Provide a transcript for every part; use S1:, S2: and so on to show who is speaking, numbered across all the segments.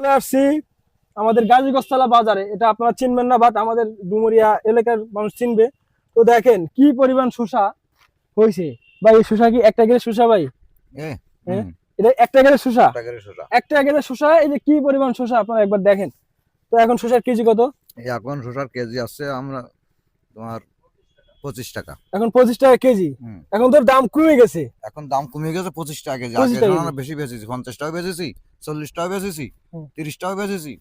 S1: চলে আসছি আমাদের গাজীগঞ্জতলা বাজারে। এটা আপনারা চিনবেন না, বাট আমাদের ডুমুরিয়া এলাকার মানুষ চিনবে। তো দেখেন কি পরিমাণ শসা হয়েছে ভাই। এই শসা কি একটা গেলে শসা ভাই? হ্যাঁ, এটা একটা গেলে শসা, একটা গেলে শসা। এই যে কি পরিমাণ শসা আপনারা একবার দেখেন। তো এখন শসার কেজি কত?
S2: এখন শসার কেজি আছে আমরা তোমার 25 টাকা।
S1: এখন 25 টাকা কেজি। এখন তোর দাম কমে গেছে,
S2: এখন দাম কমে গেছে 25 টাকা কেজি।
S1: 25
S2: আগে
S1: টাকা
S2: আমরা
S1: কেজি।
S2: বেশি বেচেছি, 50 টাকা বেচেছি, 40 টাকা বেচেছি,
S1: হুম।
S2: 30 টাকা বেচেছি,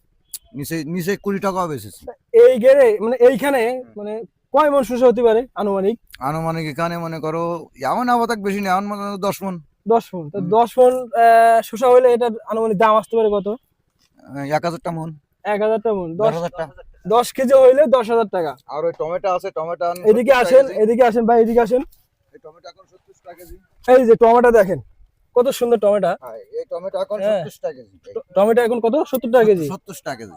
S2: নিচে নিচে 20 টাকাও বেচেছি।
S1: এই গেলে মানে এইখানে মানে কয় মন শসা হতে পারে আনুমানিক?
S2: আনুমানিক এখানে মনে করো এমন আবাদ বেশি না, এমন মনে করো 10 মন।
S1: 10 মন। তো 10 মন শসা হইলে এটার আনুমানিক দাম আসতে পারে কত?
S2: 1000 টা মন,
S1: 1000 টা মন।
S2: 10,000 টাকা।
S1: 10 কেজি হইলে 10,000 টাকা।
S2: আর ওই টমেটো আছে, টমেটো
S1: এদিকে আসেন, এদিকে আসেন ভাই, এদিকে আসেন।
S2: এই টমেটো এখন 70 টাকা কেজি।
S1: এই যে টমেটো দেখেন কত সুন্দর টমেটো।
S2: হ্যাঁ, এই টমেটো এখন
S1: হ্যাঁ।
S2: 70 টাকা কেজি।
S1: টমেটো এখন কত? 70 টাকা কেজি।
S2: 70 টাকা কেজি।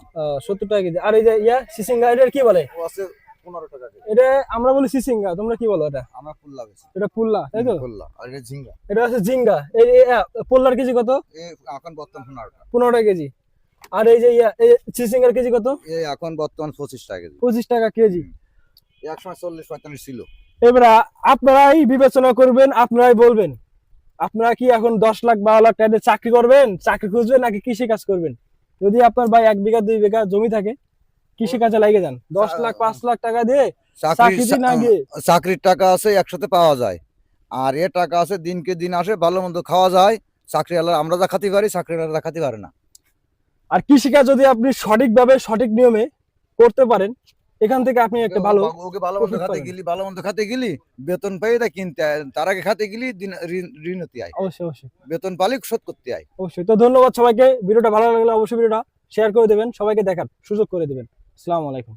S1: 70 টাকা কেজি। আর এই যে সিসিঙ্গা, এটার কি বলে?
S2: ও আছে 15 টাকা কেজি।
S1: এটা আমরা বলি সিসিঙ্গা, তোমরা কি বলো এটা?
S2: আমরা পুল্লা বেচি।
S1: এটা পুল্লা, তাই তো?
S2: পুল্লা। আর এটা ঝিঙ্গা।
S1: এটা হচ্ছে জিঙ্গা। এই পোল্লার কেজি কত?
S2: এই এখন বর্তমান 15 টাকা।
S1: 15 টাকা কেজি। আর এই যে সিসিঙ্গার কেজি কত?
S2: এই এখন বর্তমান 25 টাকা কেজি।
S1: 25 টাকা কেজি।
S2: একসময় 40-45 ছিল।
S1: এবার আপনারাই বিবেচনা করবেন, আপনারাই বলবেন আপনারা কি এখন 10 লাখ 12 লাখ টাকা দিয়ে চাকরি করবেন, চাকরি খুঁজবেন, নাকি কৃষি কাজ করবেন? যদি আপনার ভাই 1 বিঘা 2 বিঘা জমি থাকে, কৃষি কাজে লাগিয়ে যান। 10 লাখ 5 লাখ টাকা দিয়ে চাকরিতে না গিয়ে।
S2: চাকরির টাকা আছে একসাথে পাওয়া যায়, আর এ টাকা আছে দিনকে দিন আসে, ভালো মন্দ খাওয়া যায়। চাকরি আলাদা আমরা যা খাতে পারি, চাকরি আলাদা খাতে পারে না।
S1: আর কৃষিকাজ যদি আপনি সঠিকভাবে সঠিক নিয়মে করতে পারেন, এখান থেকে আপনি একটা ভালো
S2: ওকে ভালো মন্দ খাতে গেলি, ভালো মন্দ খাতে গেলি বেতন পেয়ে তা কিনতে তার আগে খাতে গেলি ঋণ হতে আয়।
S1: অবশ্যই অবশ্যই
S2: বেতন পালি শোধ করতে আয়।
S1: অবশ্যই। তো ধন্যবাদ সবাইকে। ভিডিওটা ভালো লাগলে অবশ্যই ভিডিওটা শেয়ার করে দেবেন, সবাইকে দেখার সুযোগ করে দেবেন। আসসালামু আলাইকুম।